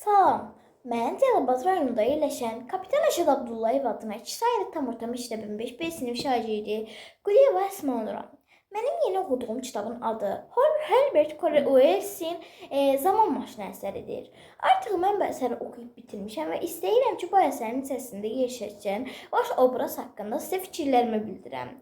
Salam, mən Cəlilabad rayonunda yerləşən Kapitan Rəşad Abdullayev adına 2 saylı tam orta məktəbin 5B sinif şagirdi Quliyeva Əsma Nuran. Mənim yeni oxuduğum kitabın adı Herbert Wells'in Zaman Maşını əsəridir. Artıq mən bu əsəri oxuyub bitirmişəm və istəyirəm ki, bu əsərin içərisində yer çəkən baş obraz haqqında sizə fikirlərimi bildirəm.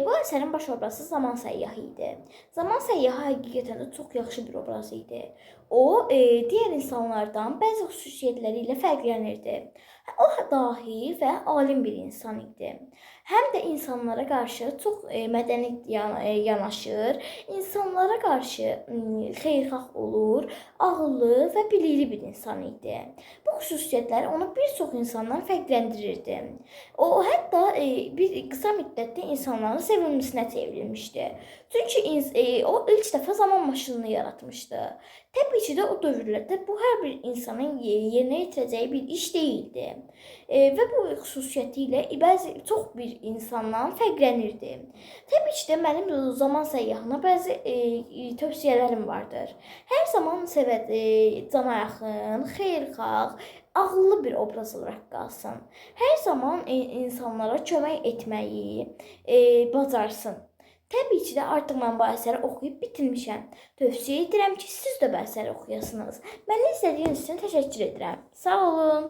Bu əsərin baş obrazı zaman səyyahı idi. Zaman səyyahı həqiqətən də çox yaxşı bir obraz idi. O, digər insanlardan bəzi xüsusiyyətləri ilə fərqlənirdi. O, dahi və alim bir insan idi. Həm də insanlara qarşı çox mədəni yanaşır, insanlara qarşı xeyirxah olur, ağıllı və bilikli bir insan idi. Bu xüsusiyyətlər onu bir çox insandan fərqləndirirdi. O, hətta bir qısa müddətdə insanların sevimlisinə çevrilmişdi. Çünki o ilk dəfə zaman maşınını yaratmışdı. Təbii ki də o dövrlərdə bu hər bir insanın yerinə yetirəcəyi bir iş deyildi. Və bu xüsusiyyəti ilə çox bir insandan fərqlənirdi. Təbii ki də mənim zaman səyyahına bəzi tövsiyələrim vardır. Hər zaman cana yaxın, xeyirxah, ağıllı bir obraz olaraq qalsın. Hər zaman insanlara kömək etməyi bacarsın. Təbii ki də artıq mən bu əsəri oxuyub bitirmişəm. Tövsiyə edirəm ki, siz də bu əsəri oxuyasınız. Məni izlədiyiniz üçün təşəkkür edirəm. Sağ olun.